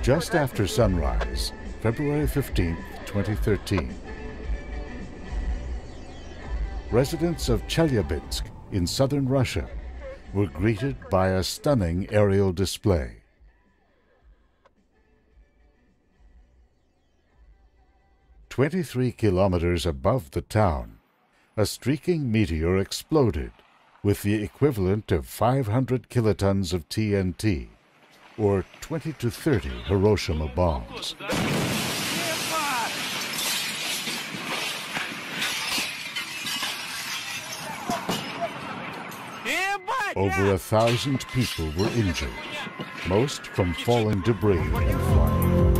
Just after sunrise, February 15, 2013, residents of Chelyabinsk in southern Russia were greeted by a stunning aerial display. "23 kilometers above the town, a streaking meteor exploded with the equivalent of 500 kilotons of TNT, or 20 to 30 Hiroshima bombs. Over 1,000 people were injured, most from falling debris and flying.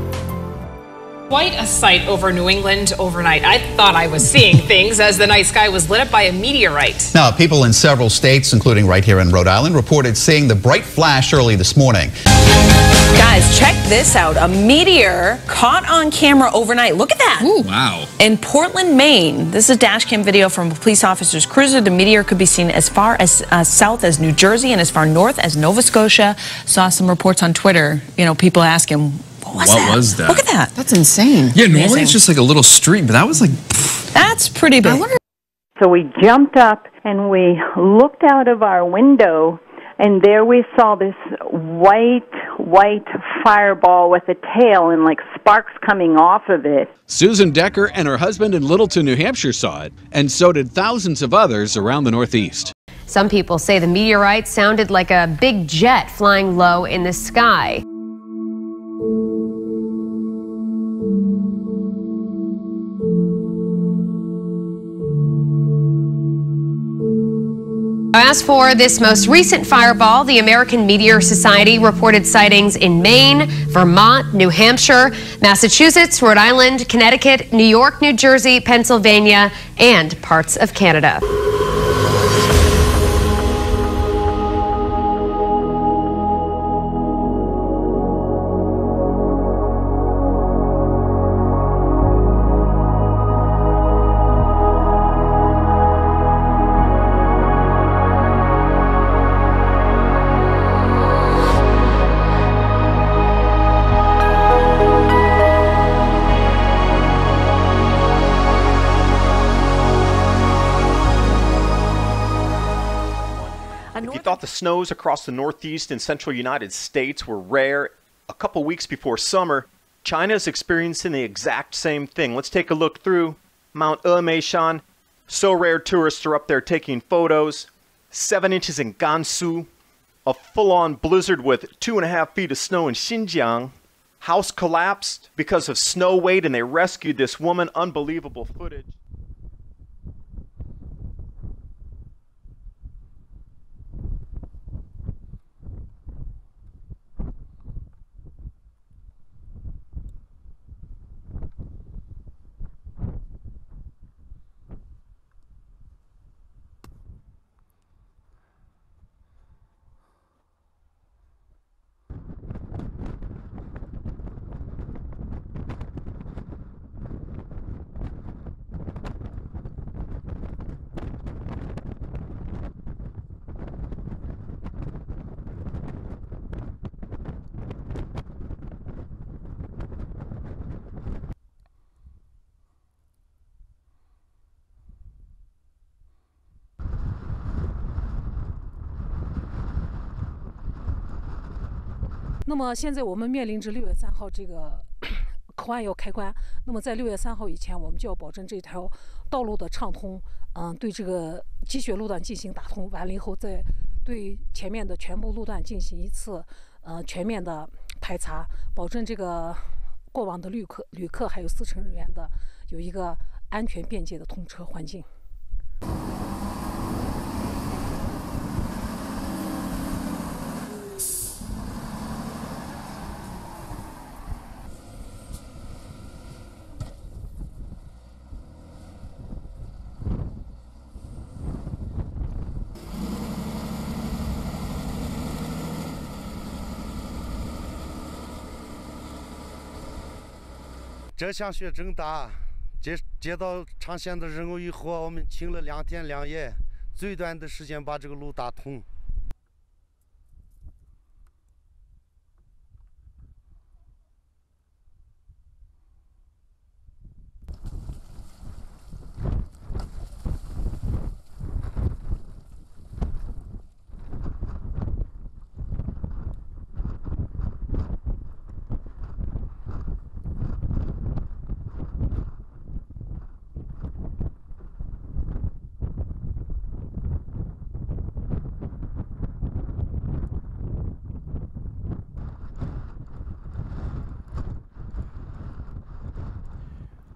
Quite a sight over New England overnight. I thought I was seeing things as the night sky was lit up by a meteorite. Now, people in several states, including right here in Rhode Island, reported seeing the bright flash early this morning. Guys, check this out. A meteor caught on camera overnight. Look at that. Ooh, wow. In Portland, Maine, this is a dash cam video from a police officer's cruiser. The meteor could be seen as far as south as New Jersey and as far north as Nova Scotia. Saw some reports on Twitter, people ask him, what was that? Look at that. That's insane. Yeah, normally it's just like a little streak, but that was like... That's pretty big. So we jumped up and we looked out of our window, and there we saw this white fireball with a tail and like sparks coming off of it. Susan Decker and her husband in Littleton, New Hampshire saw it, and so did thousands of others around the Northeast. Some people say the meteorite sounded like a big jet flying low in the sky. As for this most recent fireball, the American Meteor Society reported sightings in Maine, Vermont, New Hampshire, Massachusetts, Rhode Island, Connecticut, New York, New Jersey, Pennsylvania, and parts of Canada. If you thought the snows across the Northeast and central United States were rare a couple weeks before summer, China is experiencing the exact same thing. Let's take a look through Mount Meishan. So rare, tourists are up there taking photos. 7 inches in Gansu. A full-on blizzard with 2.5 feet of snow in Xinjiang. House collapsed because of snow weight, and they rescued this woman. Unbelievable footage.那么现在我们面临着6月3号这个口岸要开关。那么在6月3号以前，我们就要保证这条道路的畅通，对这个积雪路段进行打通。完了以后，再对前面的全部路段进行一次全面的排查，保证这个过往的旅客还有司乘人员的有一个安全便捷的通车环境。这场雪真大，接到长线的任务以后，我们请了2天2夜，最短的时间把这个路打通。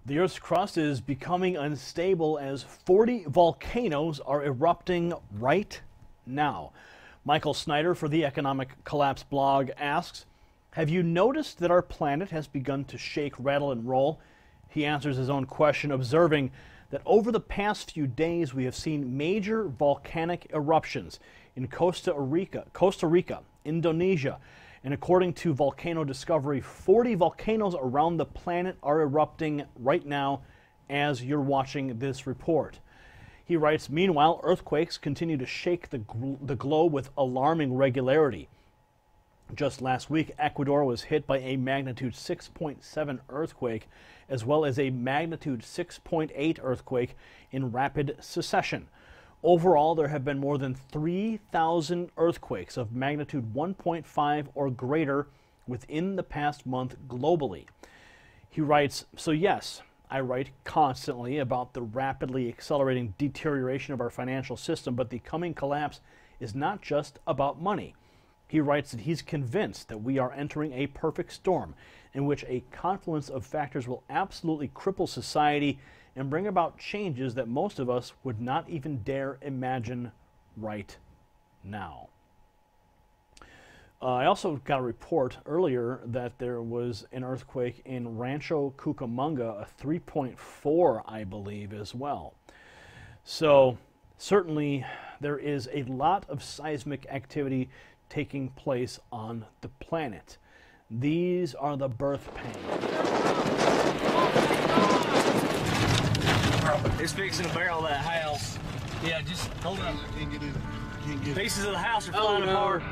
The Earth's crust is becoming unstable as 40 volcanoes are erupting right now. Michael Snyder for the Economic Collapse blog asks, have you noticed that our planet has begun to shake, rattle, and roll? He answers his own question, observing that over the past few days we have seen major volcanic eruptions in Costa Rica, Indonesia, and according to Volcano Discovery, 40 volcanoes around the planet are erupting right now as you're watching this report. He writes, meanwhile, earthquakes continue to shake the globe with alarming regularity. Just last week, Ecuador was hit by a magnitude 6.7 earthquake, as well as a magnitude 6.8 earthquake in rapid succession. Overall, there have been more than 3,000 earthquakes of magnitude 1.5 or greater within the past month globally. He writes, so yes, I write constantly about the rapidly accelerating deterioration of our financial system, but the coming collapse is not just about money. He writes that he's convinced that we are entering a perfect storm in which a confluence of factors will absolutely cripple society and bring about changes that most of us would not even dare imagine right now. I also got a report earlier that there was an earthquake in Rancho Cucamonga, a 3.4, I believe, as well. So certainly there is a lot of seismic activity taking place on the planet. These are the birth pains. It's fixing to barrel that house. Yeah, just hold up. Pieces of the house are flying apart.